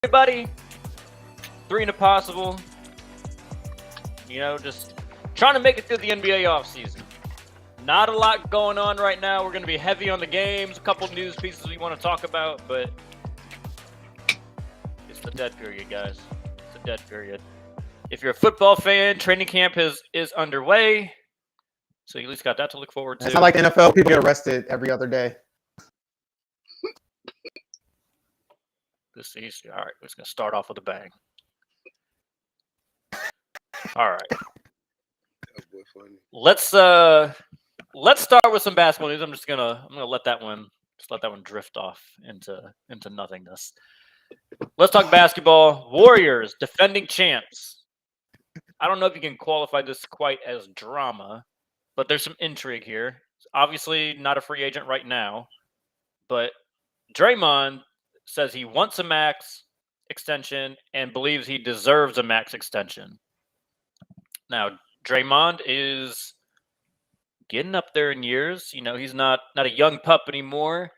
everybody. 3 and a possible. Just trying to make it through the NBA offseason. Not a lot going on right now. We're going to be heavy on the games. A couple news pieces we want to talk about, but it's the dead period, guys. It's the dead period. If you're a football fan, training camp is underway, so you at least got that to look forward to. It's not like the NFL. People get arrested every other day. This is easy. All right, we're just going to start off with a bang. All right. Let's start with some basketball news. I'm gonna let that one drift off into nothingness. Let's talk basketball. Warriors, defending champs. I don't know if you can qualify this quite as drama, but there's some intrigue here. Obviously, not a free agent right now, but Draymond says he wants a max extension and believes he deserves a max extension. Now, Draymond is getting up there in years. He's not a young pup anymore.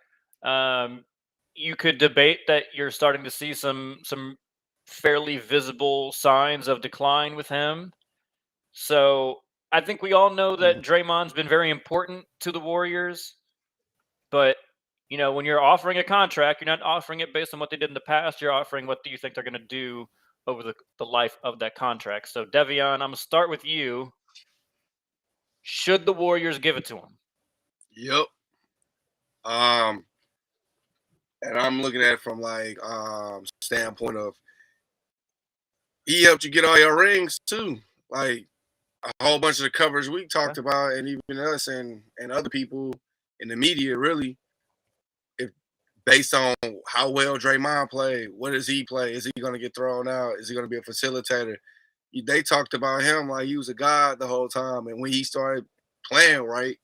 You could debate that you're starting to see some fairly visible signs of decline with him. So I think we all know that Draymond's been very important to the Warriors. But, when you're offering a contract, you're not offering it based on what they did in the past. You're offering what do you think they're going to do over the life of that contract. So, Devion, I'm going to start with you. Should the Warriors give it to him? Yep. And I'm looking at it from standpoint of he helped you get all your rings too. Like a whole bunch of the coverage we talked about, and even us and other people in the media, really, if based on how well Draymond played, what does he play? Is he going to get thrown out? Is he going to be a facilitator? They talked about him like he was a god the whole time, and when he started playing right,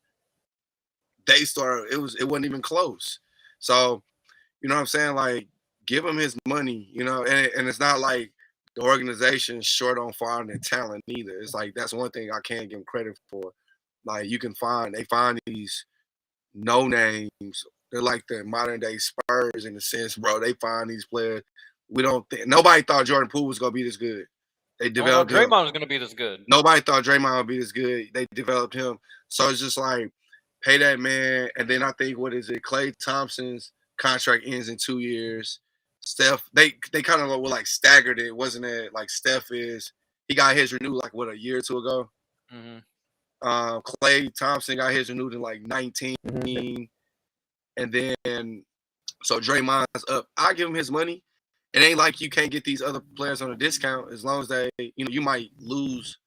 it wasn't even close. So, you know what I'm saying? Like, give him his money, and it's not like the organization's short on finding talent either. It's like that's one thing I can't give him credit for. Like they find these no names. They're like the modern day Spurs in a sense, bro. They find these players. Nobody thought Jordan Poole was gonna be this good. They developed him. Draymond was gonna be this good. Nobody thought Draymond would be this good. They developed him. So it's just like pay that man. And then I think Klay Thompson's contract ends in 2 years. Steph, they kind of were like staggered it, wasn't it? Like Steph he got his renewed a year or two ago. Mm-hmm. Klay Thompson got his renewed in 19. And then so Draymond's up. I give him his money. It ain't like you can't get these other players on a discount as long as they, you might lose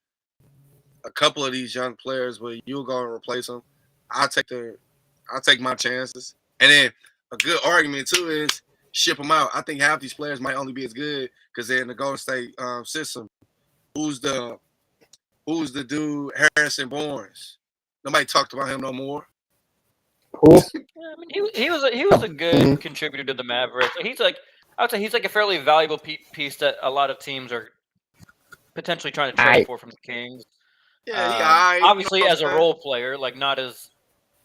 a couple of these young players, but you'll go and replace them. I'll take my chances. And then a good argument too is ship them out. I think half these players might only be as good because they're in the Golden State system. Who's the dude Harrison Barnes? Nobody talked about him no more. Cool. I mean, he was a good contributor to the Mavericks. I would say he's like a fairly valuable piece that a lot of teams are potentially trying to trade for from the Kings. Yeah, obviously as a role player, like not as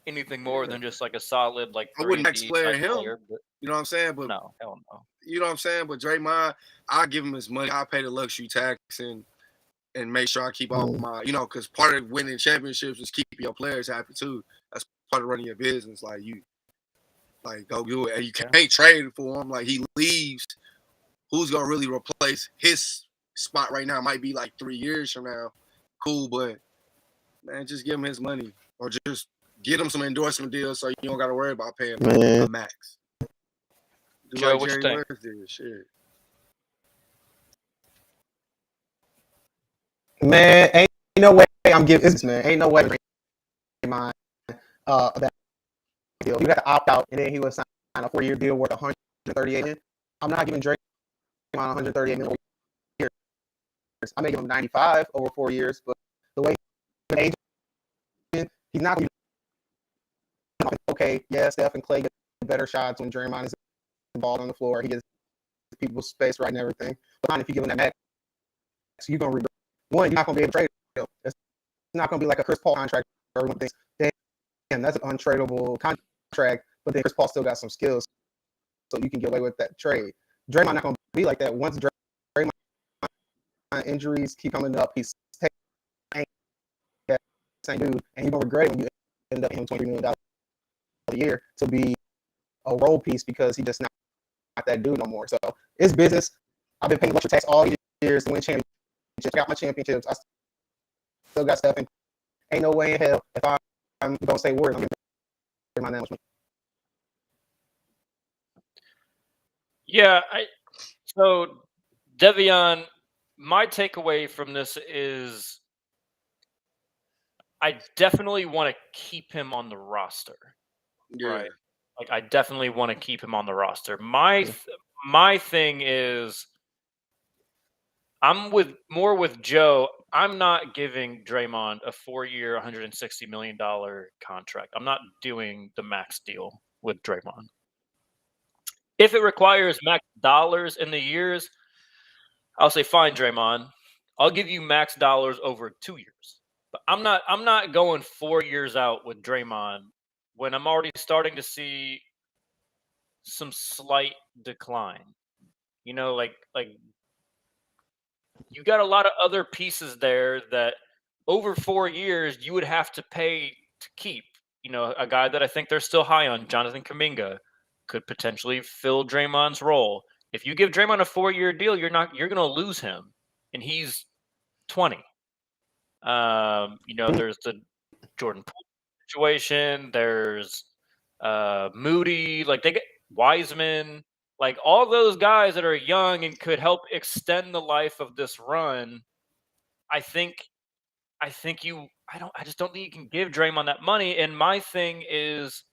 anything more than just like a solid I wouldn't explain him. Player, but, you know what I'm saying? But no, hell no. You know what I'm saying? But Draymond, I'll give him his money. I'll pay the luxury tax and make sure I keep all my, because part of winning championships is keeping your players happy too. That's part of running your business. Like you, go do it, and you can't trade for him. Like he leaves, who's gonna really replace his spot right now? Might be 3 years from now. Cool, but man, just give him his money, or just get him some endorsement deals so you don't got to worry about paying a max. Joe, what you think? Shit. Man, ain't no way I'm giving this man. Ain't no way Draymond that deal. You got to opt out, and then he would sign a 4-year deal worth $138 million. I'm not giving Draymond $138 million years. I may give him 95 over 4 years, but the way he's he's not going to be okay. Yeah, Steph and Klay get better shots when Draymond is involved on the floor. He gets people's space right and everything. But if you give him that max, you're going to regret. One, you're not going to be able to trade him. It's not going to be like a Chris Paul contract where everyone thinks, damn, that's an untradeable contract, but then Chris Paul still got some skills, so you can get away with that trade. Draymond not going to be like that. Once Draymond injuries keep coming up, he's that same dude, and you're gonna regret it when you end up paying $23 million a year to be a role piece because he just not that dude no more. So it's business. I've been paying luxury tax all these years to win championships. I got my championships. I still got stuff, and ain't no way in hell if I'm gonna say words, I'm gonna get my announcement. Yeah, so Devion, my takeaway from this is I definitely want to keep him on the roster. Yeah. Right. Like I definitely want to keep him on the roster. My thing is I'm more with Joe. I'm not giving Draymond a 4-year, $160 million contract. I'm not doing the max deal with Draymond. If it requires max dollars in the years, I'll say fine, Draymond. I'll give you max dollars over 2 years. But I'm not going 4 years out with Draymond when I'm already starting to see some slight decline. You know, like you got a lot of other pieces there that over 4 years you would have to pay to keep. You know, a guy that I think they're still high on, Jonathan Kuminga, could potentially fill Draymond's role. If you give Draymond a 4-year deal, you're going to lose him, and he's 20. You know, there's the Jordan Poole situation. There's Moody. Like they get Wiseman. Like all those guys that are young and could help extend the life of this run. I just don't think you can give Draymond that money. And my thing is,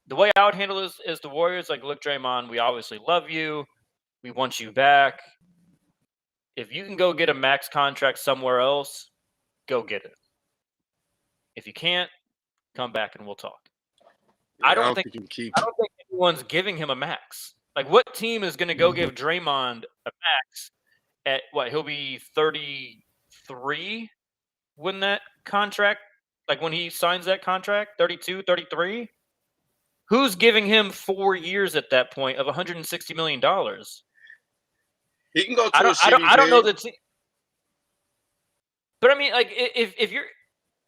the way I would handle this is the Warriors. Like, look, Draymond, we obviously love you. We want you back. If you can go get a max contract somewhere else, go get it. If you can't, come back and we'll talk. Yeah, I don't think you can keep. I don't think anyone's giving him a max. Like, what team is going to go give Draymond a max at what? He'll be 33 when that contract, like when he signs that contract, 32, 33. Who's giving him 4 years at that point of $160 million? He can go to I don't know that. But I mean, like, if you're,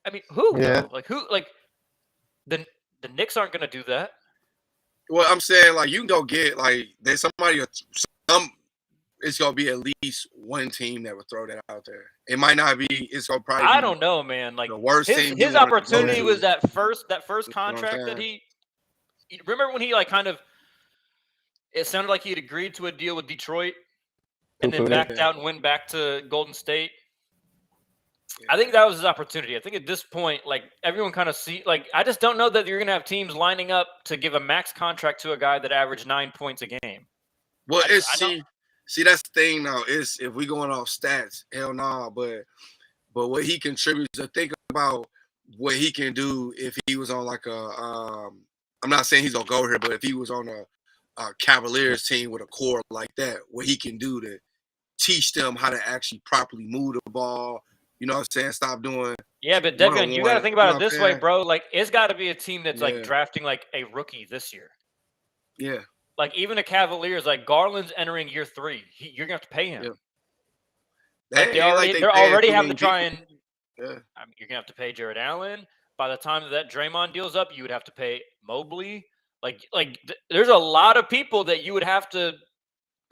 I mean, who? Yeah. Though? Like, who? Like, the Knicks aren't going to do that. Well, I'm saying like you can go get like there's somebody it's gonna be at least one team that would throw that out there. It might not be. It's gonna probably. I don't know, man. Like the worst team. His opportunity was that. that first contract that he. Remember when he like kind of. It sounded like he had agreed to a deal with Detroit, and then backed out and went back to Golden State. I think that was his opportunity. I think at this point, like everyone kind of I just don't know that you're going to have teams lining up to give a max contract to a guy that averaged 9 points a game. Well, see, that's the thing now is if we going off stats, hell no. But what he contributes, to think about what he can do if he was on like I'm not saying he's gonna go here, but if he was on a Cavaliers team with a core like that, what he can do to teach them how to actually properly move the ball. You know what I'm saying? Stop doing. Yeah, but Devion, you got to think about it this way, bro. Like, it's got to be a team that's like drafting like a rookie this year. Yeah. Like even the Cavaliers, like Garland's entering year 3. You're gonna have to pay him. Yeah. Like they're already having to try and. Yeah. I mean, you're gonna have to pay Jared Allen. By the time that Draymond deal's up, you would have to pay Mobley. There's a lot of people that you would have to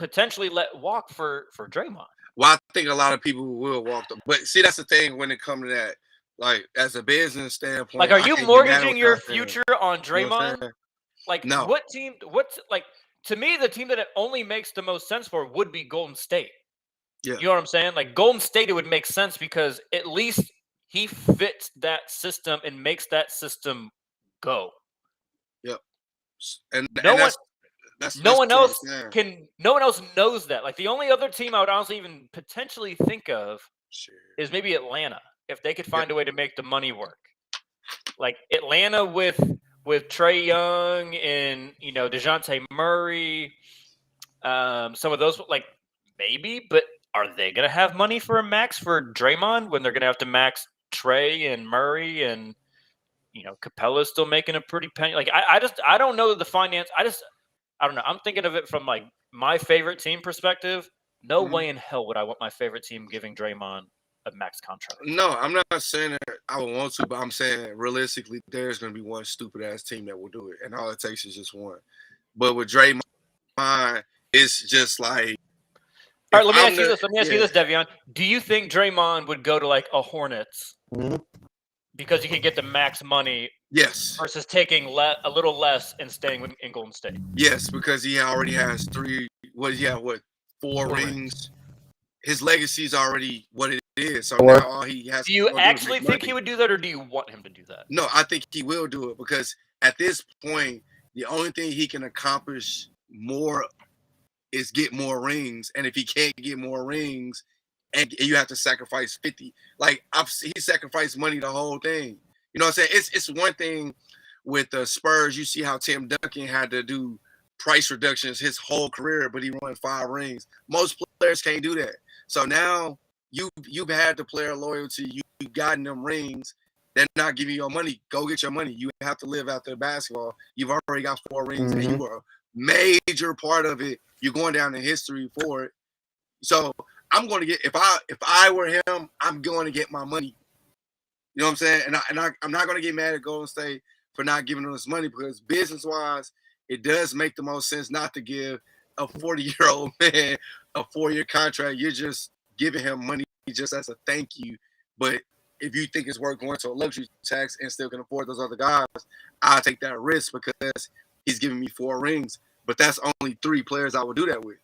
potentially let walk for Draymond. Well, I think a lot of people will walk them. But see, that's the thing when it comes to that. Like, as a business standpoint. Like, are you mortgaging your future on Draymond? You know like, no. What team? To me, the team that it only makes the most sense for would be Golden State. Yeah. You know what I'm saying? Like, Golden State, it would make sense because at least he fits that system and makes that system go. Yep. No one else knows that. Like the only other team I would honestly even potentially think of is maybe Atlanta if they could find a way to make the money work. Like Atlanta with Trae Young and DeJounte Murray, some of those like maybe, but are they going to have money for a max for Draymond when they're going to have to max Trae and Murray and Capella's still making a pretty penny? Like I don't know the finance. I don't know. I'm thinking of it from like my favorite team perspective, no Mhm. way in hell would I want my favorite team giving Draymond a max contract. No, I'm not saying that I would want to, but I'm saying realistically, there's going to be one stupid ass team that will do it, and all it takes is just one. But with Draymond, it's just like All if right, let me I'm ask you the this. Let me ask you this, Devion. Do you think Draymond would go to like a Hornets Mhm. because he could get the max money yes, versus taking a little less and staying in Golden State? yes, because he already has four Four rings. His legacy is already what it is. So Four. now all he has Do to you go do is actually make think money. he would do that, or do you want him to do that? No, I think he will do it because at this point, the only thing he can accomplish more is get more rings. And if he can't get more rings, and you have to sacrifice 50, like he sacrificed money the whole thing. You know what I'm saying? It's one thing with the Spurs. You see how Tim Duncan had to do price reductions his whole career, but he won 5 rings. Most players can't do that. So now you've had the player loyalty. You've gotten them rings. They're not giving you your money. Go get your money. You have to live after basketball. You've already got 4 rings, and you were a major part of it. You're going down in history for it. So I'm going to get if I were him, I'm going to get my money. You know what I'm saying? I'm not going to get mad at Golden State for not giving us money because business wise, it does make the most sense not to give a 40-year-old man a 4-year contract. You're just giving him money just as a thank you. But if you think it's worth going to a luxury tax and still can afford those other guys, I'll take that risk because he's giving me 4 rings. But that's only 3 players I would do that with.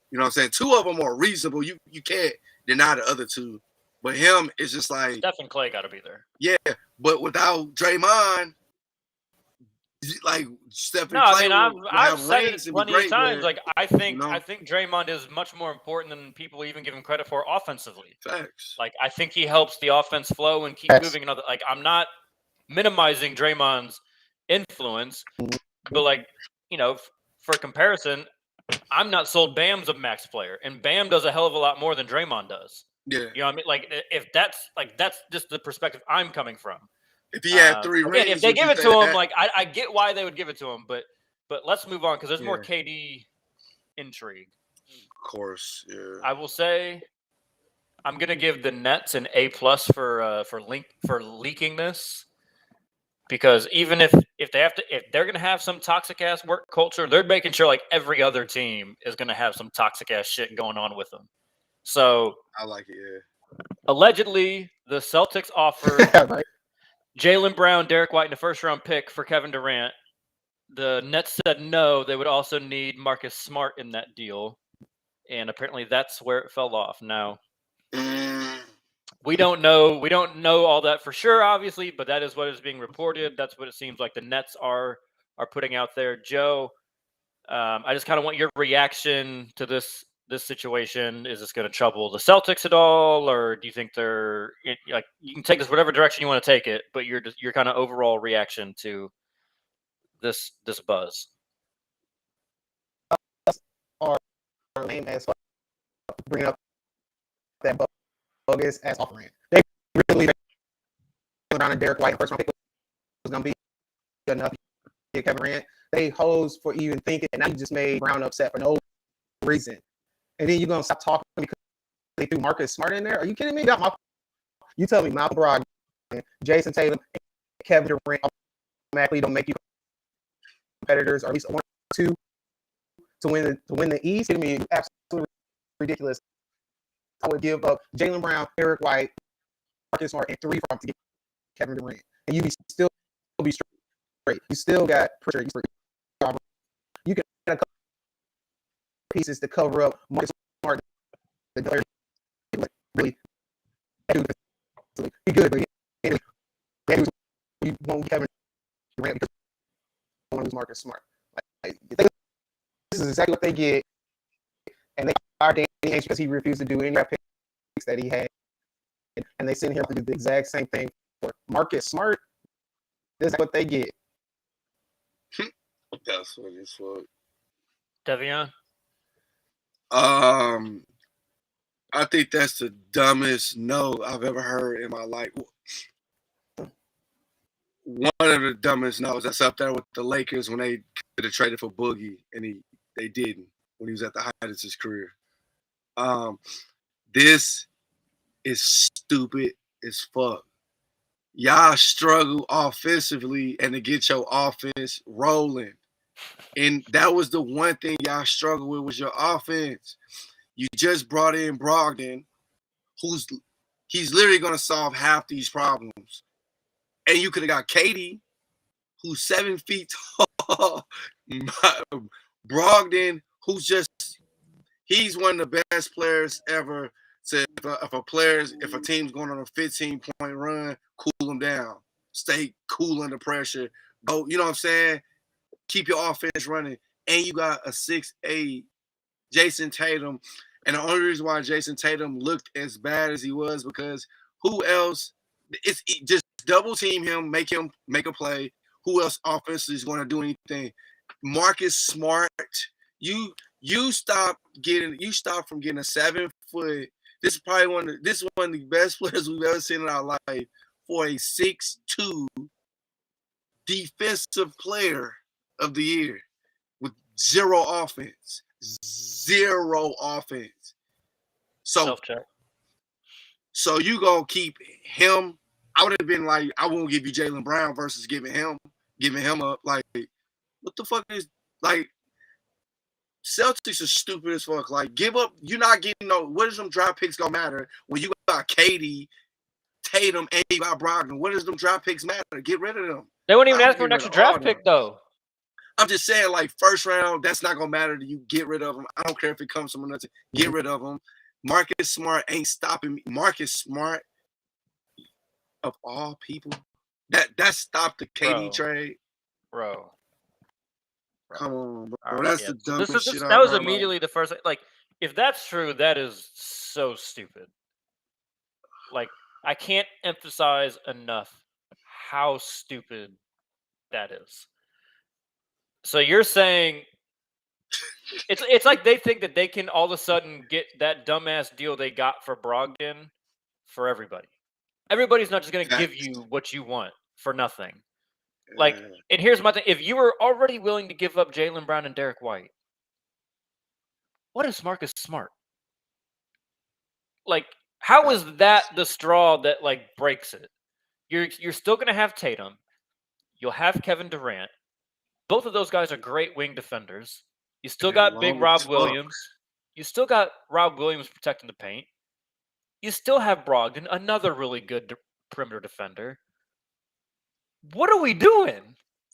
You know what I'm saying? 2 of them are reasonable. You can't deny the other 2. But him, it's just like Steph and Clay got to be there. yeah. But without Draymond, like Stephen No, I Clay mean will I've have said it rings and be plenty of great. times. Like I know? think Draymond is much more important than people even give him credit for offensively. Facts. Like I think he helps the offense flow and keep Facts. moving. Another like I'm not minimizing Draymond's influence, but like for comparison, I'm not sold Bam's a max player, and Bam does a hell of a lot more than Draymond does. Yeah. You know what I mean? Like if that's just the perspective I'm coming from. If he had 3 Again, rings, if they would give you it say to him, that? like I get why they would give it to him, but let's move on because there's more Yeah. KD intrigue. Of course, yeah. I will say I'm gonna give the Nets an A+ for leaking this because even if they're gonna have some toxic ass work culture, they're making sure like every other team is gonna have some toxic ass shit going on with them. So I like it, yeah. allegedly, the Celtics offered Right. Jaylen Brown, Derek White, and a first-round pick for Kevin Durant. The Nets said no. They would also need Marcus Smart in that deal, and apparently that's where it fell off. Now we don't know. We don't know all that for sure, obviously, but that is what is being reported. That's what it seems like the Nets are putting out there. Joe, I just kind of want your reaction to this situation. Is this going to trouble the Celtics at all, or do you think they're like you can take this whatever direction you want to take it, but your kind of overall reaction to this buzz? Or lame as fuck bringing up that bogus ass offering. They really believe that Brown and Derek White first round pick was gonna be good enough to get Kevin Durant. They hoes for even thinking, and now you just made Brown upset for no reason. And then you're gonna stop talking because they threw Marcus Smart in there. Are you kidding me? You tell me Malcolm Brogdon, Jason Tatum, and Kevin Durant automatically don't make you competitors, or at least 1 or 2 to win the East. I mean, absolutely ridiculous. I would give up Jaylen Brown, Derek White, Marcus Smart, and 3 from to get Kevin Durant, and you still be straight. You still got pressure. You can add a couple pieces to cover up Marcus Smart. The really be good, but you won't Kevin Durant because you want to lose Marcus Smart. This is exactly what they get, and they are Danny Ainge because he refused to do any picks that he had, and they send him to do the exact same thing for Marcus Smart. This is what they get. That's what it's for. Devion? I think that's the dumbest no I've ever heard in my life. One of the dumbest no's that's up there with the Lakers when they could have traded for Boogie and they didn't when he was at the height of his career. This is stupid as fuck. Y'all struggle offensively and to get your offense rolling. And that was the one thing y'all struggled with was your offense. You just brought in Brogdon, he's literally going to solve half these problems. And you could have got Katie, who's 7 feet tall. Brogdon, he's one of the best players ever. So if a team's going on a 15-point run, cool them down. Stay cool under pressure. Go, you know what I'm saying? Keep your offense running. And you got a 6'8" Jason Tatum. And the only reason why Jason Tatum looked as bad as he was because who else? It's just double team him, make a play. Who else offensively is going to do anything? Marcus Smart, you stop from getting a 7-foot. This is probably one of the best players we've ever seen in our life for a 6'2" defensive player of the year with zero offense. Zero offense. So Self-check. So you gonna keep him? I would have been like, I won't give you Jaylen Brown versus giving him up. Like, what the fuck is like? Celtics are stupid as fuck. Like, give up. You're not getting no. What is them draft picks gonna matter when you got Katie, Tatum, and you got Brogdon? What does them draft picks matter? Get rid of them. They wouldn't even ask for an extra draft pick though. I'm just saying, like, first round, that's not gonna matter to you. Get rid of them. I don't care if it comes from another. Get rid of them. Marcus Smart ain't stopping me. Marcus Smart, of all people, that stopped the KD trade. Bro. Come on, bro. Right, That's yeah. the dumbest shit that was immediately the first. Like, if that's true, that is so stupid. Like, I can't emphasize enough how stupid that is. So you're saying it's like they think that they can all of a sudden get that dumbass deal they got for Brogdon for everybody. Everybody's not just going to give you what you want for nothing. Like, and here's my thing. If you were already willing to give up Jaylen Brown and Derek White, what is Marcus Smart? Like, how is that the straw that, like, breaks it? You're still going to have Tatum. You'll have Kevin Durant. Both of those guys are great wing defenders. You still got big Rob Williams. You still got Rob Williams protecting the paint. You still have Brogdon, another really good perimeter defender. What are we doing?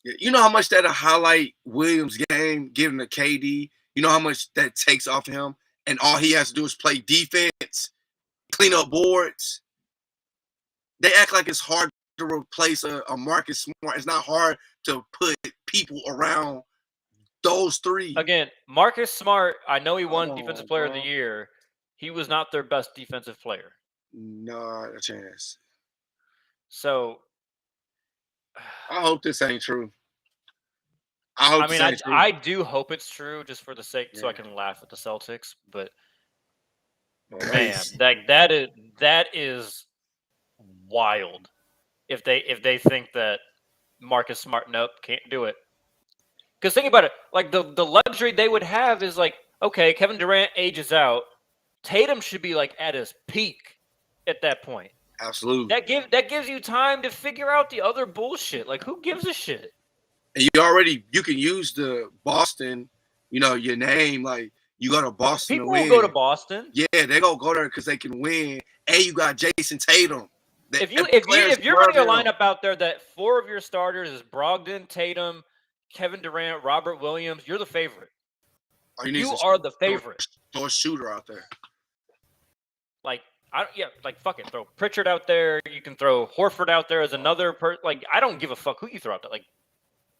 You know how much that'll highlight Williams' game, giving to KD? You know how much that takes off him? And all he has to do is play defense, clean up boards. They act like it's hard to replace a Marcus Smart. It's not hard to put people around those three. Again, Marcus Smart, I know he won Defensive Player of the Year. He was not their best defensive player. Not a chance. So I hope this ain't true. I do hope it's true just for the sake so I can laugh at the Celtics. But man, that is wild. If they think that Marcus Smart, nope, can't do it. Because think about it, like the luxury they would have is like, okay, Kevin Durant ages out. Tatum should be like at his peak at that point. Absolutely. That gives you time to figure out the other bullshit. Like, who gives a shit? And you can use the Boston, your name. Like, you go to Boston People to win. will go to Boston. Yeah, they gonna go there because they can win. And you got Jason Tatum. If you're running a lineup out there that 4 of your starters is Brogdon, Tatum, Kevin Durant, Robert Williams, you're the favorite. You are the favorite. Throw a shooter out there. Like, fuck it. Throw Pritchard out there. You can throw Horford out there as another person. Like, I don't give a fuck who you throw out there. Like,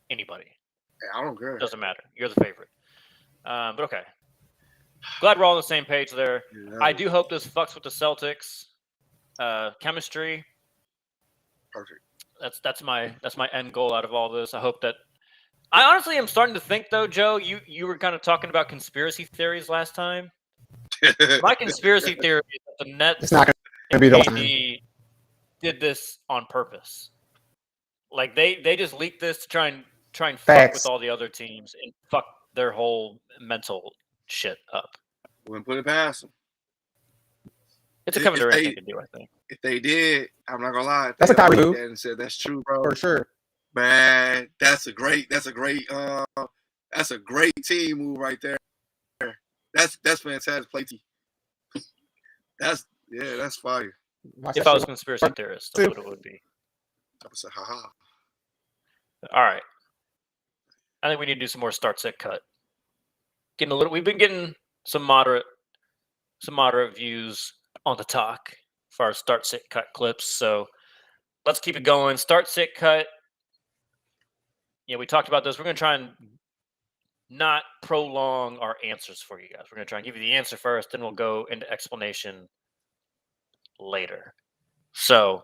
anybody. Yeah, I don't care. Doesn't matter. You're the favorite. But okay. Glad we're all on the same page there. Yeah. I do hope this fucks with the Celtics chemistry. Perfect. That's my end goal out of all this. I hope that. I honestly am starting to think though, Joe. You were kind of talking about conspiracy theories last time. My conspiracy theory is that the Nets and KD did this on purpose. Like they just leaked this to try and fuck with all the other teams and fuck their whole mental shit up. Wouldn't put it past them. It's a If Kevin Durant they- thing to do, I think. If they did, I'm not gonna lie. If That's they a Kyrie all move. did that and said that's true, bro. For sure. Man, that's a great team move right there. That's fantastic play team. That's fire. Watch If that I was a shit. conspiracy theorist, that's what it would be. I would say, haha. All right. I think we need to do some more start sit cut. We've been getting some moderate views on the talk for our start sit cut clips. So let's keep it going. Start sit cut. Yeah, we talked about this. We're gonna try and not prolong our answers for you guys. We're gonna try and give you the answer first, then we'll go into explanation later. So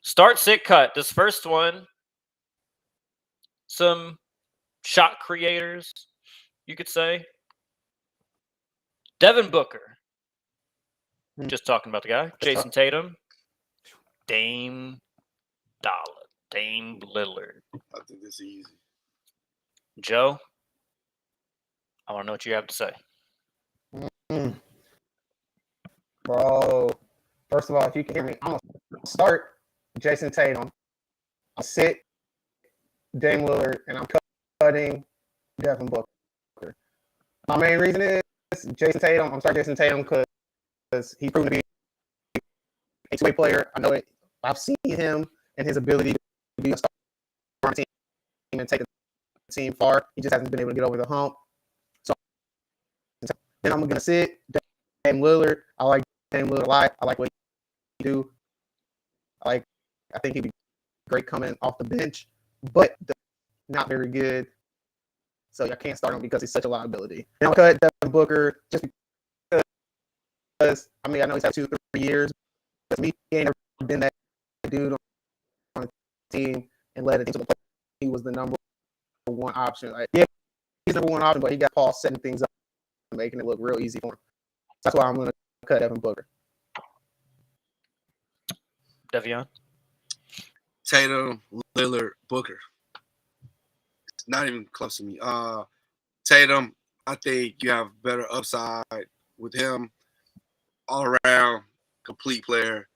start sit cut. This first one, some shot creators, you could say. Devin Booker. Just talking about the guy. Jason Tatum. Dame Lillard. I think this is easy. Joe, I want to know what you have to say. Bro, first of all, if you can hear me, I'm going to start Jason Tatum. I'll sit Dame Lillard, and I'm cutting Devin Booker. My main reason is Jason Tatum. I'm starting Jason Tatum because he's proven to be a two-way player. I know it. I've seen him and his ability to be a star on a team and take a team far. He just hasn't been able to get over the hump. So then I'm going to sit Dame Lillard. I like Dame Lillard a lot. I like what he do. I think he'd be great coming off the bench, but not very good. So I can't start him because he's such a liability. And I'll cut Devin Booker just because, I mean, I know he's had 2-3 years, but to me, he ain't never been that dude on a team and led a team to the play. He was the number one option. Like, yeah, he's number one option, but he got Paul setting things up and making it look real easy for him. That's why I'm going to cut Devin Booker. Devion? Tatum, Lillard, Booker. It's not even close to me. Tatum, I think you have better upside with him. All around, complete player.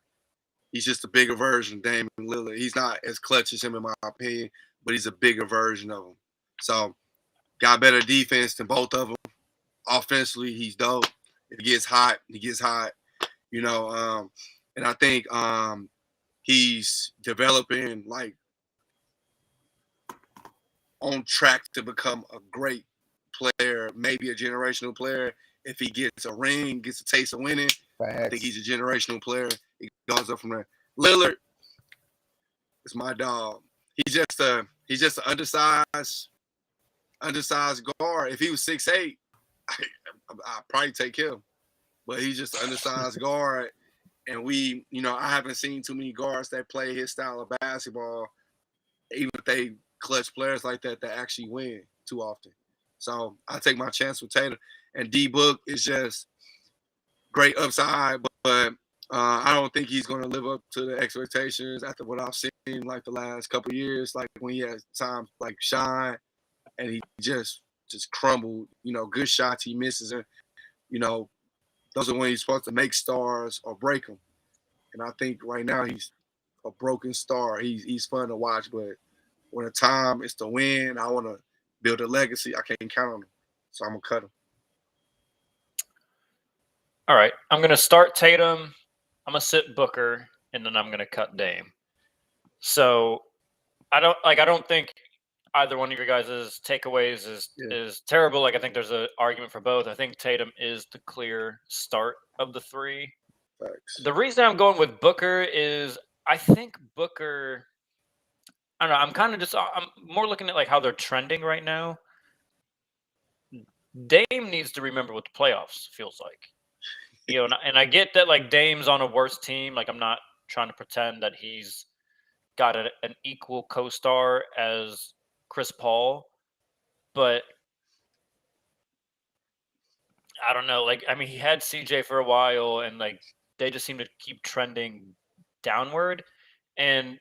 He's just a bigger version of Damian Lillard. He's not as clutch as him, in my opinion, but he's a bigger version of him. So, got better defense than both of them. Offensively, he's dope. If he gets hot, he gets hot. You know, and I think he's developing, like, on track to become a great player, maybe a generational player. If he gets a ring, gets a taste of winning, I think he's a generational player. He goes up from there. Lillard is my dog. He's just an undersized guard. If he was 6'8", I'd probably take him. But he's just an undersized guard. And I haven't seen too many guards that play his style of basketball, even if they clutch players like that actually win too often. So I take my chance with Tatum. And D-Book is just great upside, but I don't think he's going to live up to the expectations after what I've seen like the last couple of years, like when he has time like shine and he just crumbled. Good shots he misses, and those are when he's supposed to make stars or break them. And I think right now he's a broken star. He's fun to watch, but when the time is to win, I want to build a legacy. I can't count on him, so I'm gonna cut him. All right, I'm going to start Tatum. I'm going to sit Booker, and then I'm going to cut Dame. So I don't think either one of your guys' takeaways is terrible. Like, I think there's an argument for both. I think Tatum is the clear start of the three. Thanks. The reason I'm going with Booker is I think Booker, I don't know, I'm more looking at like how they're trending right now. Dame needs to remember what the playoffs feels like. And I get that like Dame's on a worse team. Like, I'm not trying to pretend that he's got an equal co-star as Chris Paul, but I don't know. Like, I mean, he had CJ for a while, and like they just seem to keep trending downward. And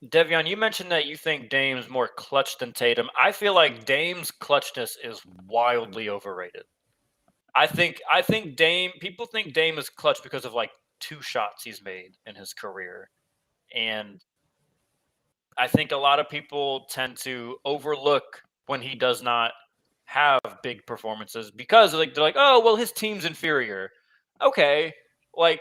Devion, you mentioned that you think Dame's more clutch than Tatum. I feel like Dame's clutchness is wildly overrated. I think Dame. People think Dame is clutch because of like 2 shots he's made in his career, and I think a lot of people tend to overlook when he does not have big performances because like they're like, oh well, his team's inferior. Okay, like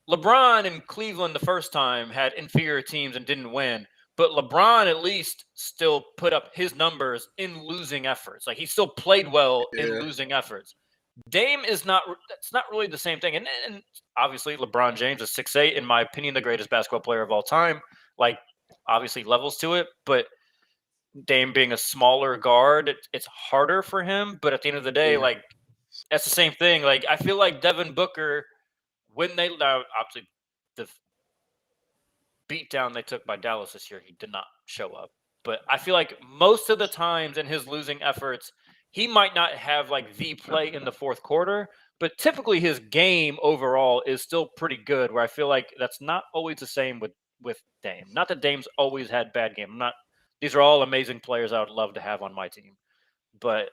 LeBron in Cleveland the first time had inferior teams and didn't win, but LeBron at least still put up his numbers in losing efforts. Like he still played well in losing efforts. Dame is not. That's not really the same thing. And obviously, LeBron James is 6'8", in my opinion, the greatest basketball player of all time. Like obviously levels to it, but Dame being a smaller guard, it's harder for him. But at the end of the day, like that's the same thing. Like I feel like Devin Booker, when they now obviously the beatdown they took by Dallas this year, he did not show up. But I feel like most of the times in his losing efforts, he might not have like the play in the fourth quarter, but typically his game overall is still pretty good. Where I feel like that's not always the same with Dame. Not that Dame's always had bad game. I'm not. These are all amazing players I would love to have on my team, but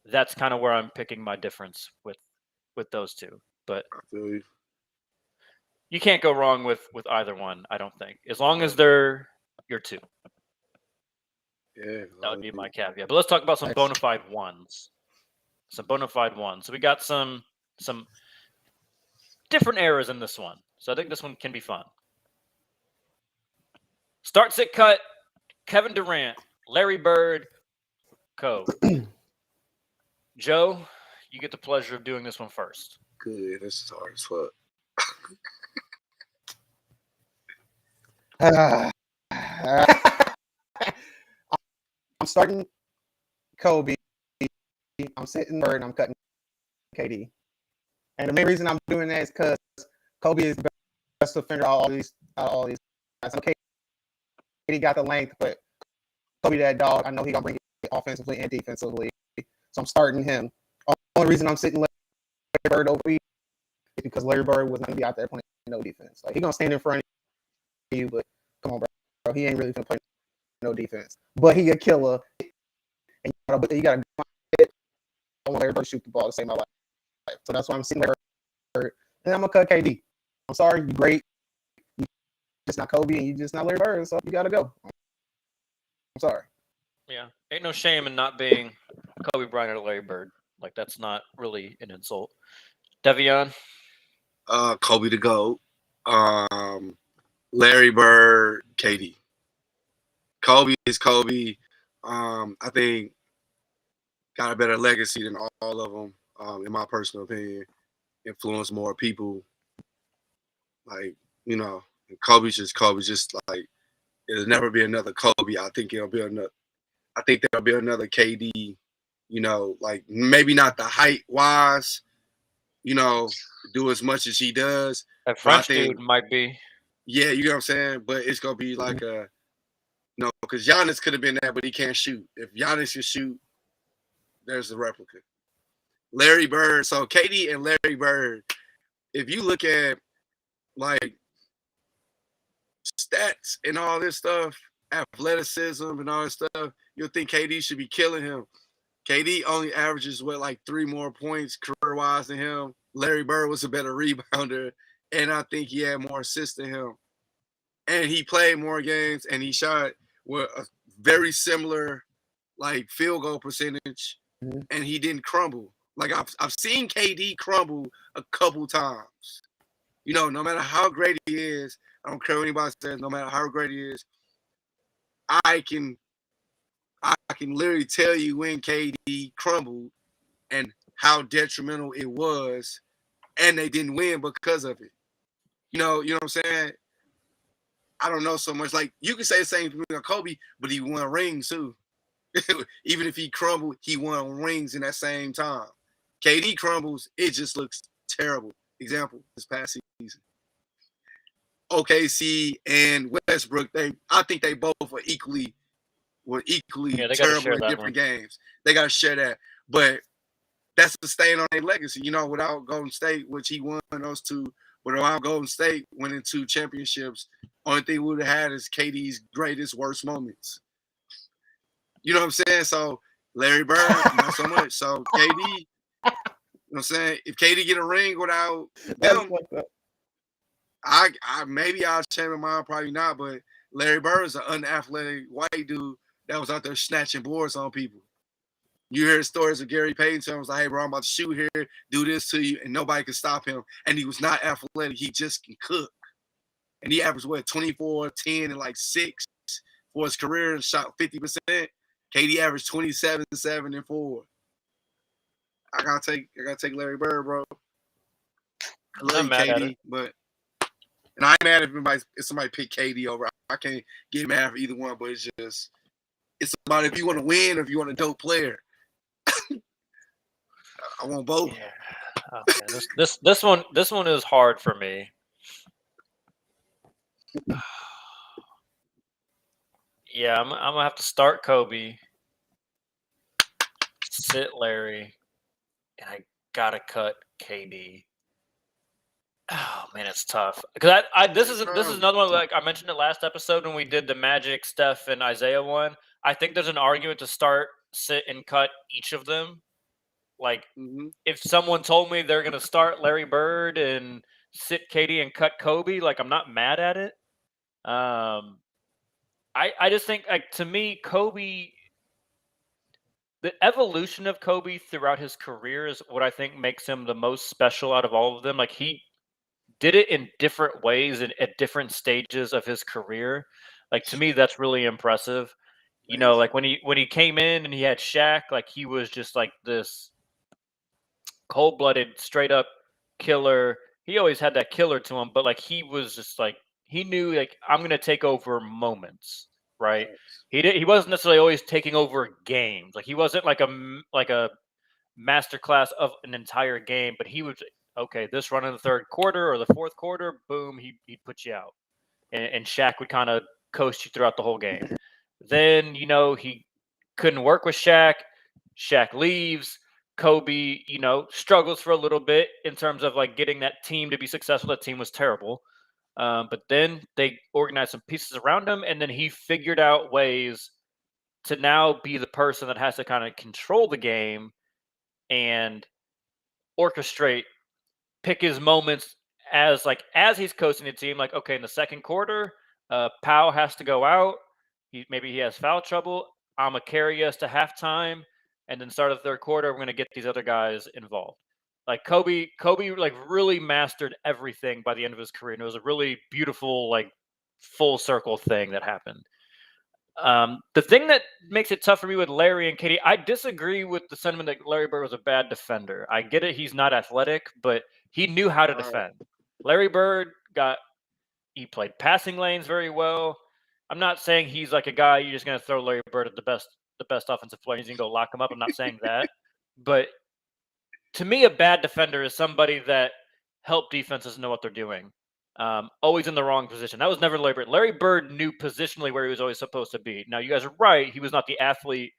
that's kind of where I'm picking my difference with those two. But I feel you. you can't go wrong with either one. I don't think, as long as they're your two. Yeah, That would be my caveat. But let's talk about some bona fide ones. Some bona fide ones. So we got some different eras in this one. So I think this one can be fun. Start, sit, cut. Kevin Durant, Larry Bird, Co. Joe, you get the pleasure of doing this one first. Good. This is hard as fuck. I'm starting Kobe. I'm sitting Bird and I'm cutting KD. And the main reason I'm doing that is because Kobe is the best defender out of all these guys. Okay, KD got the length, but Kobe that dog, I know he's gonna bring it offensively and defensively. So I'm starting him. The only reason I'm sitting Larry Bird over is because Larry Bird was not gonna be out there playing no defense. Like he's gonna stand in front of you, but come on, bro. He ain't really gonna play no defense. But he a killer. And you gotta I want Larry Bird to shoot the ball to save my life. So that's why I'm sitting Larry Bird. And I'm gonna cut KD. I'm sorry, you great. You just not Kobe and you just not Larry Bird, so you gotta go. I'm sorry. Yeah. Ain't no shame in not being Kobe Bryant or Larry Bird. Like that's not really an insult. Devion? Kobe the GOAT. Larry Bird, KD. Kobe is Kobe. I think got a better legacy than all of them, in my personal opinion. Influenced more people. Like, you know, Kobe's just Kobe. Just like it'll never be another Kobe. I think there'll be another KD. You know, like maybe not the height wise. You know, do as much as he does. That French dude might be. Yeah, you know what I'm saying? But it's going to be like because Giannis could have been that, but he can't shoot. If Giannis can shoot, there's the replica. Larry Bird. So KD and Larry Bird, if you look at like stats and all this stuff, athleticism and all this stuff, you'll think KD should be killing him. KD only averages like 3 more points career-wise than him. Larry Bird was a better rebounder, and I think he had more assists than him. And he played more games, and he shot with a very similar like field goal percentage, and he didn't crumble. Like I've seen KD crumble a couple times. You know, no matter how great he is, I don't care what anybody says, no matter how great he is, I can literally tell you when KD crumbled and how detrimental it was, and they didn't win because of it. You know what I'm saying? I don't know so much. Like you can say the same thing about Kobe, but he won rings too. Even if he crumbled, he won rings in that same time. KD crumbles, it just looks terrible. Example, this past season. OKC and Westbrook, I think they both were equally terrible in different games. They got to share that. But that's the stain on their legacy, you know, without Golden State, which he won those 2 But around Golden State winning 2 championships, only thing we would have had is KD's greatest, worst moments. You know what I'm saying? So Larry Bird, not so much. So KD, you know what I'm saying? If KD get a ring without them, I maybe I'll change my mind, probably not. But Larry Bird is an unathletic white dude that was out there snatching boards on people. You hear stories of Gary Payton telling us, like, hey, bro, I'm about to shoot here, do this to you, and nobody can stop him. And he was not athletic. He just can cook. And he averaged, 24, 10, and like 6 for his career and shot 50%. KD averaged 27, 7, and 4. I gotta take Larry Bird, bro. I love you, KD, but and I ain't mad if somebody pick KD over. I can't get mad for either one, but it's about if you want to win or if you want a dope player. I want both. Yeah. Okay. This one is hard for me. Yeah, I'm gonna have to start Kobe, sit Larry, and I gotta cut KD. Oh man, it's tough because this is another one, like I mentioned it last episode when we did the Magic, Steph, and Isaiah one. I think there's an argument to start, sit, and cut each of them. Like if someone told me they're gonna start Larry Bird and sit KD and cut Kobe, like I'm not mad at it. I just think, like, to me, Kobe, the evolution of Kobe throughout his career is what I think makes him the most special out of all of them. Like, he did it in different ways and at different stages of his career. Like, to me, that's really impressive. You know, like when he came in and he had Shaq, like he was just like this cold-blooded, straight-up killer. He always had that killer to him, but like he was just like, he knew, like, I'm gonna take over moments, right? He wasn't necessarily always taking over games. Like he wasn't like a masterclass of an entire game, but he was okay. This run in the third quarter or the fourth quarter, boom, he'd put you out, and Shaq would kind of coast you throughout the whole game. Then he couldn't work with Shaq. Shaq leaves. Kobe, struggles for a little bit in terms of like getting that team to be successful. That team was terrible. But then they organized some pieces around him, and then he figured out ways to now be the person that has to kind of control the game and orchestrate, pick his moments as he's coaching the team. Like, okay, in the second quarter, Powell has to go out. Maybe he has foul trouble. I'm gonna carry us to halftime, and then start of the third quarter, we're gonna get these other guys involved. Like Kobe like really mastered everything by the end of his career, and it was a really beautiful, like, full circle thing that happened. The thing that makes it tough for me with Larry and KD, I disagree with the sentiment that Larry Bird was a bad defender. I get it; he's not athletic, but he knew how to defend. Larry Bird he played passing lanes very well. I'm not saying he's like a guy you're just going to throw Larry Bird at the best offensive player. He's going to go lock him up. I'm not saying that. But to me, a bad defender is somebody that helped defenses know what they're doing. Always in the wrong position. That was never Larry Bird. Larry Bird knew positionally where he was always supposed to be. Now, you guys are right. He was not the athlete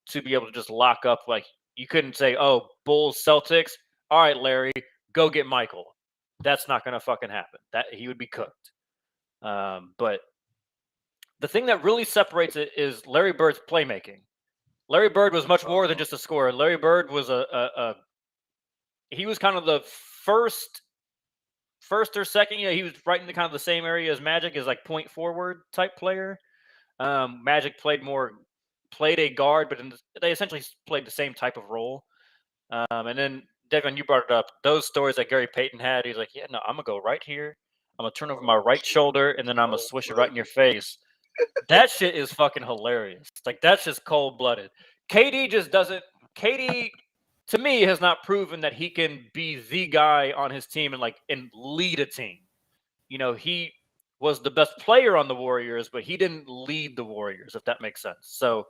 to be able to just lock up. Like, you couldn't say, oh, Bulls, Celtics. All right, Larry, go get Michael. That's not going to fucking happen. That he would be cooked. But the thing that really separates it is Larry Bird's playmaking. Larry Bird was much more than just a scorer. Larry Bird was he was kind of the first or second. He was right in the kind of the same area as Magic, as like point forward type player. Magic played a guard, but they essentially played the same type of role. And then Devin, you brought it up. Those stories that Gary Payton had, he's like, yeah, no, I'm gonna go right here. I'm gonna turn over my right shoulder, and then I'm gonna swish it right in your face. That shit is fucking hilarious. Like, that's just cold-blooded. KD just doesn't. KD, to me, has not proven that he can be the guy on his team and lead a team. He was the best player on the Warriors, but he didn't lead the Warriors, if that makes sense. So,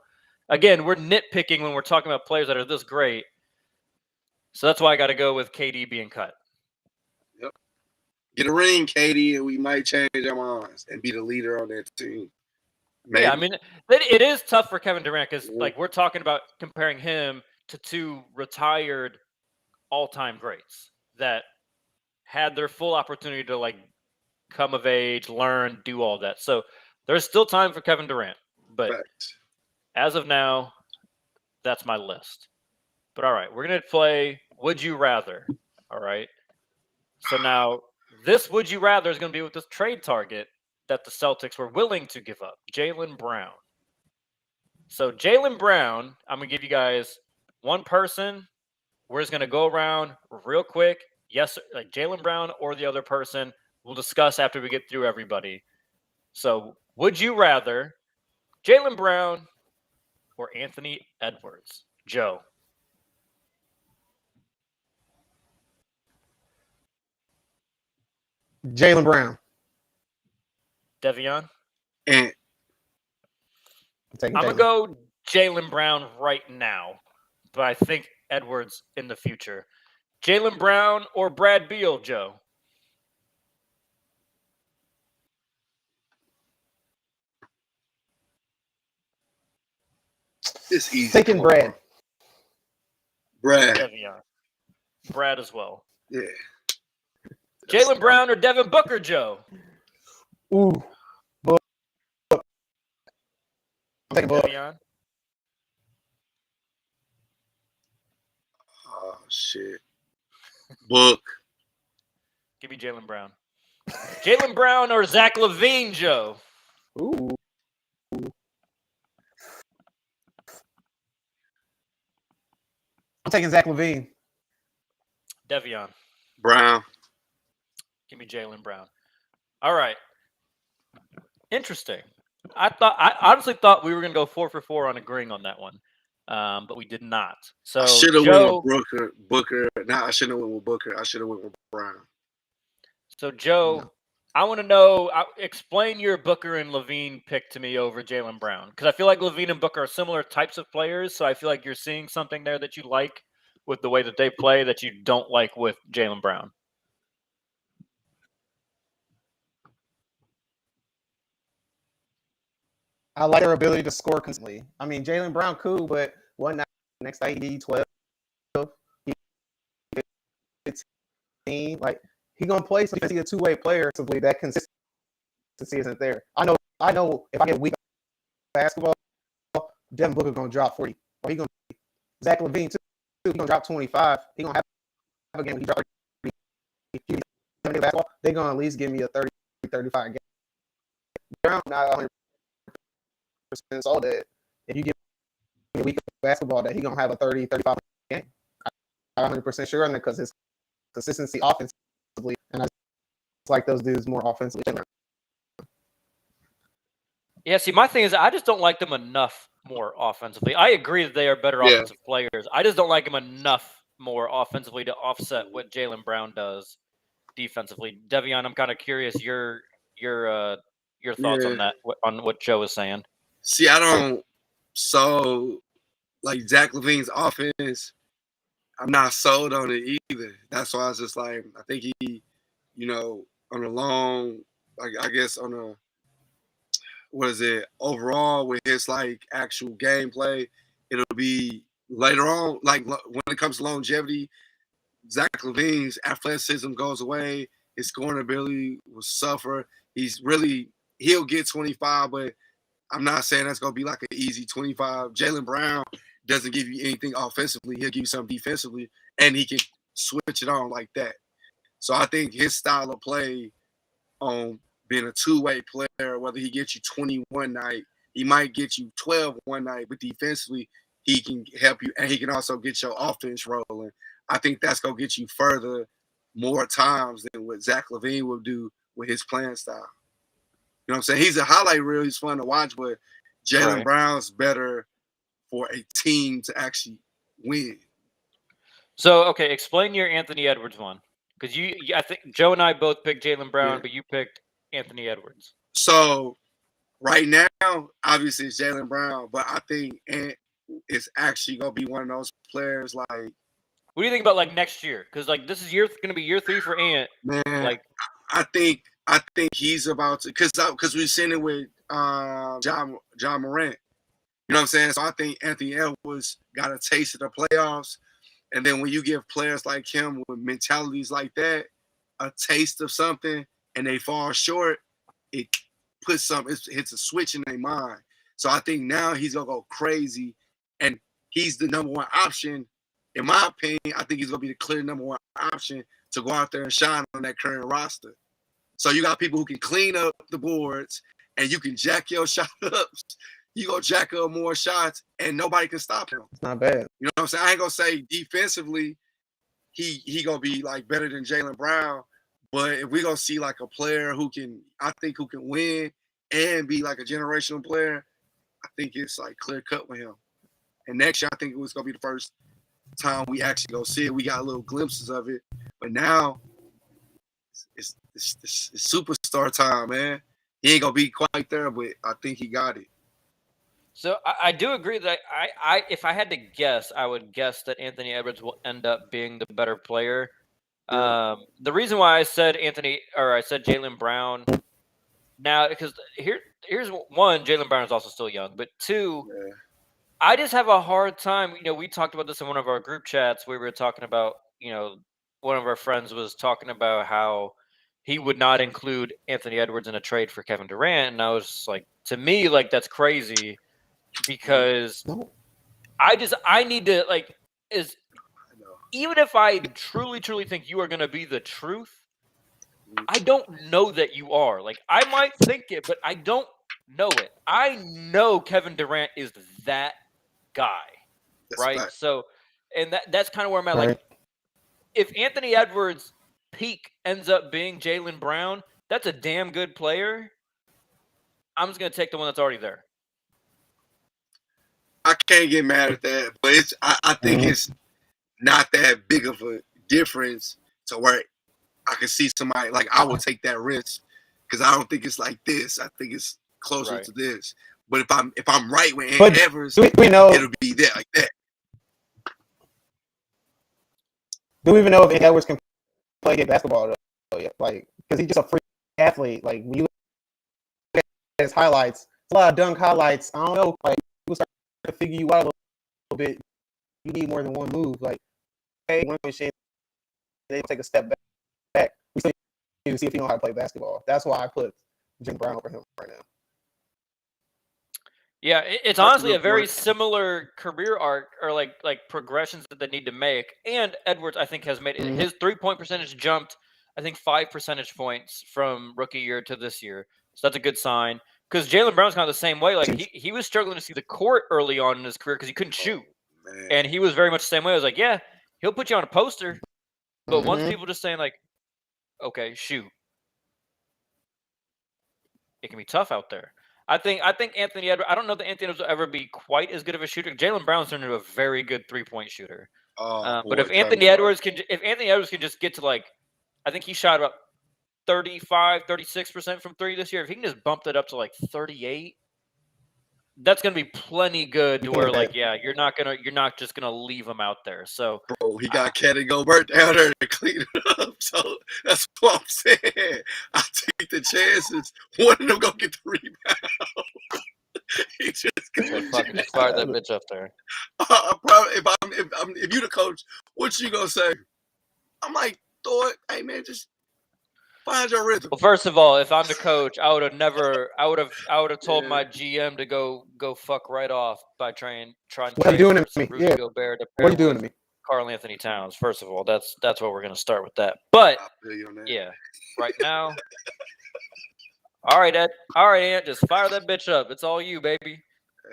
again, we're nitpicking when we're talking about players that are this great. So that's why I got to go with KD being cut. Yep. Get a ring, KD, and we might change our minds and be the leader on that team. Maybe. Yeah, I mean, it is tough for Kevin Durant because, like, we're talking about comparing him to two retired all-time greats that had their full opportunity to like come of age, learn, do all that. So there's still time for Kevin Durant. But Facts. as of now, that's my list. But all right, we're going to play Would You Rather. All right. So now this Would You Rather is going to be with this trade target that the Celtics were willing to give up, Jaylen Brown. So Jaylen Brown, I'm going to give you guys one person. We're just going to go around real quick. Yes, like Jaylen Brown or the other person. We'll discuss after we get through everybody. So would you rather Jaylen Brown or Anthony Edwards? Joe. Jaylen Brown. Devion? And I'm going to go Jaylen Brown right now, but I think Edwards in the future. Jaylen Brown or Brad Beal, Joe? it's easy. Taking Come on, Brad. Brad. Devion. Brad as well. Yeah. Jaylen Brown or Devin Booker, Joe? Ooh. Book. I'm taking Book. Devion? Oh shit. Book. Give me Jaylen Brown. Jaylen Brown or Zach LaVine, Joe? Ooh. I'm taking Zach LaVine. Devion. Brown. Give me Jaylen Brown. All right. Interesting. I honestly thought we were going to go 4 for 4 on agreeing on that one, but we did not. So I should have Joe, went with Booker. Nah, I shouldn't have went with Booker. I should have went with Brown. So Joe, I want to know. Explain your Booker and LaVine pick to me over Jaylen Brown, because I feel like LaVine and Booker are similar types of players. So I feel like you're seeing something there that you like with the way that they play that you don't like with Jaylen Brown. I like their ability to score constantly. I mean, Jaylen Brown, cool, but one night, next night, he 12, he 15. Like, he going to play so because he's a two-way player. So that consistency isn't there. I know if I get weak basketball, Devin Booker going to drop 40. Or he going to Zach LaVine, too. He's going to drop 25. He's going to have a game where he drops 30. If you basketball, they're going to at least give me a 30, 35 game. Brown, not 100%. So that if you get a week of basketball, that he's gonna have a 30, 35 game. I'm 100% sure on that because his consistency offensively, and I like those dudes more offensively. Yeah, see, my thing is I just don't like them enough more offensively. I agree that they are better offensive players. I just don't like them enough more offensively to offset what Jaylen Brown does defensively. Devion, I'm kind of curious your thoughts on that, on what Joe was saying. See, I don't. So, like Zach LaVine's offense, I'm not sold on it either. That's why I was just like, I think he, on a long, like I guess on a, what is it, overall with his like actual gameplay, it'll be later on, like when it comes to longevity, Zach LaVine's athleticism goes away. His scoring ability will suffer. He'll get 25, but I'm not saying that's going to be like an easy 25. Jaylen Brown doesn't give you anything offensively. He'll give you something defensively, and he can switch it on like that. So I think his style of play on being a two-way player, whether he gets you 20 one night, he might get you 12 one night, but defensively, he can help you, and he can also get your offense rolling. I think that's going to get you further more times than what Zach LaVine will do with his playing style. You know what I'm saying? He's a highlight reel. He's fun to watch, but Jaylen Brown's better for a team to actually win. So, okay, explain your Anthony Edwards one. Because I think Joe and I both picked Jaylen Brown, but you picked Anthony Edwards. So, right now, obviously it's Jaylen Brown, but I think Ant is actually going to be one of those players like. What do you think about like next year? Because like this is going to be year 3 for Ant. Man, like I think he's about to because we've seen it with John Morant. You know what I'm saying? So I think Anthony Edwards got a taste of the playoffs, and then when you give players like him with mentalities like that, a taste of something and they fall short, it hits a switch in their mind. So I think now he's gonna go crazy, and he's the number one option. In my opinion, I think he's gonna be the clear number one option to go out there and shine on that current roster. So you got people who can clean up the boards, and you can jack your shot ups. You go jack up more shots, and nobody can stop him. It's not bad. You know what I'm saying? I ain't gonna say defensively he gonna be like better than Jaylen Brown, but if we gonna see like a player who can win and be like a generational player, I think it's like clear cut with him. And next year, I think it was gonna be the first time we actually go see it. We got little glimpses of it, but now it's superstar time, man. He ain't gonna be quite there, but I think he got it. So I do agree that I if I had to guess, I would guess that Anthony Edwards will end up being the better player. Yeah. The reason why I said Jaylen Brown now, because here's one, Jaylen Brown is also still young, but two, Yeah. I just have a hard time. We talked about this in one of our group chats. We were talking about, one of our friends was talking about how he would not include Anthony Edwards in a trade for Kevin Durant, and I was like, to me, like that's crazy. Because I need to even if I truly think you are going to be the truth, I don't know that you are. Like I might think it, but I don't know it. I know Kevin Durant is that guy, right? So, and that's kind of where I'm at. Right. Like, if Anthony Edwards' peak ends up being Jaylen Brown, that's a damn good player. I'm just going to take the one that's already there. I can't get mad at that, but I think it's not that big of a difference to where I can see somebody like I would take that risk because I don't think it's like this. I think it's closer to this. But if I'm right with Anthony Edwards, we know it'll be there like that. Do we even know if Anthony Edwards can play good basketball though? Like, because he's just a free athlete. Like when you look at his highlights, it's a lot of dunk highlights. I don't know. Like people start to figure you out a little bit. You need more than one move. Like, hey, one machine, they take a step back. We still need to see if he knows how to play basketball. That's why I put Jim Brown over him right now. Yeah, it's honestly a very similar career arc or like progressions that they need to make. And Edwards, I think, has made his 3-point percentage jumped, I think, 5 percentage points from rookie year to this year. So that's a good sign. Because Jaylen Brown's kind of the same way. Like he was struggling to see the court early on in his career because he couldn't shoot. And he was very much the same way. I was like, yeah, he'll put you on a poster. But once people just saying like, okay, shoot. It can be tough out there. I think Anthony Edwards. I don't know that Anthony Edwards will ever be quite as good of a shooter. Jaylen Brown's turned into a very good 3-point shooter. But if Anthony Edwards can just get to like, I think he shot about 36% from three this year. If he can just bump that up to like 38, that's gonna be plenty good to where like, yeah, you're not just gonna leave him out there. So bro, he got Cat and Gobert down there to clean it up. So that's what I'm saying. I take the chances. One of them go get the rebound. He just fucking fire that bitch up there. If you the coach, what you gonna say? I'm like, throw it. Hey man, just find your rhythm. Well, first of all, if I'm the coach, I would have told my GM to go fuck right off by trying to what are you doing to me? Rudy Gobert what are you doing to me? Karl Anthony Towns. First of all, that's what we're gonna start with that. But yeah, right now. All right, Ed. All right, Ant. Just fire that bitch up. It's all you, baby.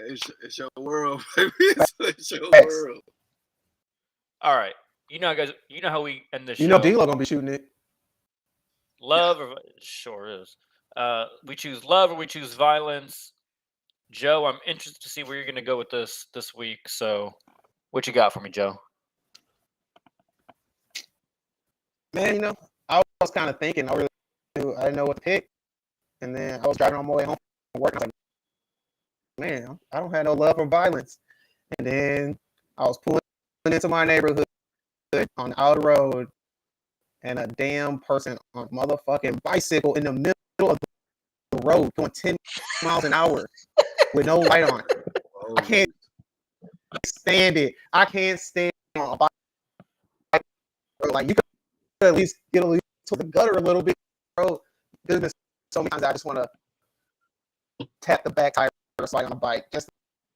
It's your world, baby. It's your world. All right. You know, guys. You know how we end this show. You know, D'Lo gonna be shooting it. Love, or sure is. We choose love or we choose violence. Joe, I'm interested to see where you're gonna go with this week. So, what you got for me, Joe? Man, you know, I was kind of thinking. I didn't know what to pick. And then I was driving on my way home from work. And I was like, man, I don't have no love or violence. And then I was pulling into my neighborhood on the outer road, and a damn person on a motherfucking bicycle in the middle of the road going 10 miles an hour with no light on. I can't stand it. I can't stand on a bike. Like, you could at least get to the gutter a little bit, bro. There's been so many times I just want to tap the back tire or slide on a bike just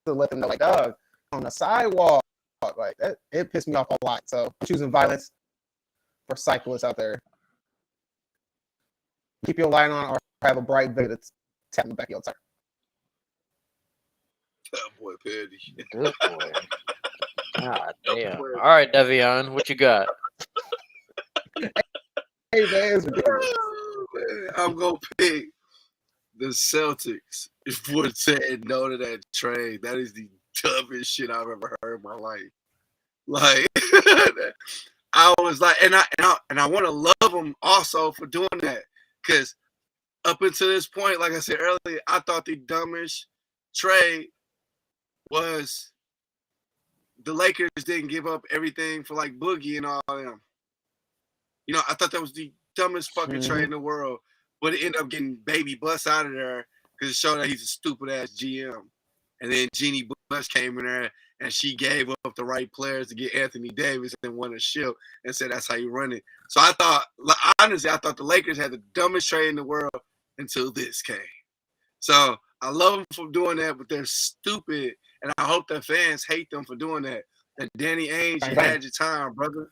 to let them know, like, dog, on the sidewalk, like that, it pissed me off a lot. So I'm choosing violence for cyclists out there. Keep your light on or have a bright video that's tapping the back of your tire. That boy Petty. Good boy. God damn. All right, Devion, what you got? Hey, man, it's ridiculous. I'm gonna pick the Celtics for saying no to that trade. That is the dumbest shit I've ever heard in my life. Like, I was like, and I want to love them also for doing that, because up until this point, like I said earlier, I thought the dumbest trade was the Lakers didn't give up everything for like Boogie and all them. You know, I thought that was the dumbest fucking trade in the world, but it ended up getting Baby Bus out of there because it showed that he's a stupid ass GM. And then Jeannie Buss came in there and she gave up the right players to get Anthony Davis and won a ship and said that's how you run it. So I thought, honestly, I thought the Lakers had the dumbest trade in the world until this came. So I love them for doing that, but they're stupid, and I hope the fans hate them for doing that. And Danny Ainge, you had your time, brother.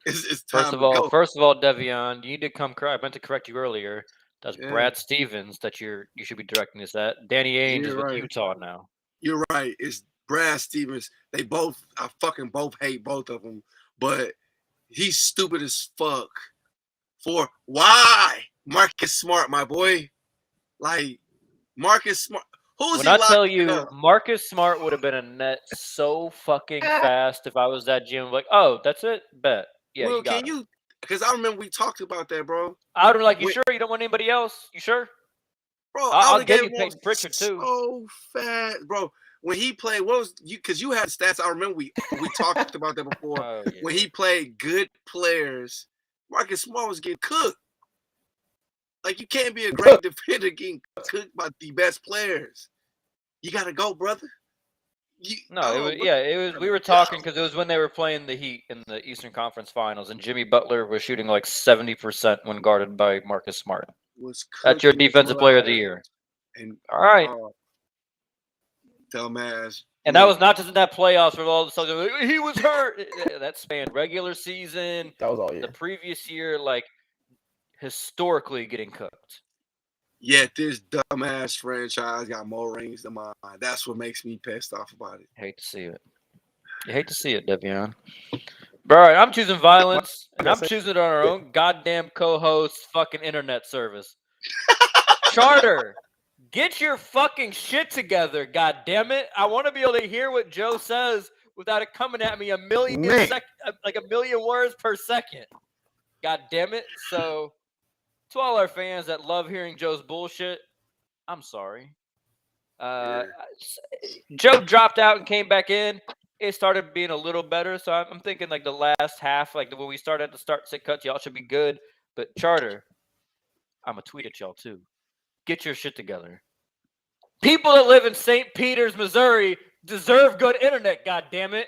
It's time First of all, Devion, you need to come correct. I meant to correct you earlier. That's Brad Stevens that you should be directing this at. Danny Ainge is with Utah now. You're right. It's Brad Stevens. I fucking both hate both of them. But he's stupid as fuck. For why? Marcus Smart, my boy. Like, Marcus Smart. When I tell you, Marcus Smart would have been a net so fucking fast if I was that GM. Like, oh, that's it? Bet. Yeah, well, you got can you? Because I remember we talked about that, bro. I would have like, you sure you don't want anybody else? You sure? Bro, I'll give you Peyton Pritchard too. So fast, bro. When he played, what was you? Because you had stats. I remember we talked about that before. Oh, yeah. When he played good players, Marcus Smart was getting cooked. Like, you can't be a great defender getting cooked by the best players. You gotta go, brother. It was. We were talking because it was when they were playing the Heat in the Eastern Conference Finals, and Jimmy Butler was shooting like 70% when guarded by Marcus Smart. That's your defensive player of the year. And all right, dumbass. And that was not just in that playoffs where all of a sudden he was hurt. That spanned regular season. That was all year. The previous year, like historically getting cooked. Yet this dumbass franchise got more rings than mine. That's what makes me pissed off about it. Hate to see it. You hate to see it, Devion. All right, I'm choosing violence, and I'm choosing it on our own goddamn co-host fucking internet service. Charter, get your fucking shit together, god damn it. I want to be able to hear what Joe says without it coming at me a million words per second. God damn it. So to all our fans that love hearing Joe's bullshit, I'm sorry. Joe dropped out and came back in. It started being a little better, so I'm thinking like the last half, like when we started to start sit cuts, y'all should be good. But Charter, I'm gonna tweet at y'all too. Get your shit together. People that live in St. Peters, Missouri, deserve good internet. God damn it.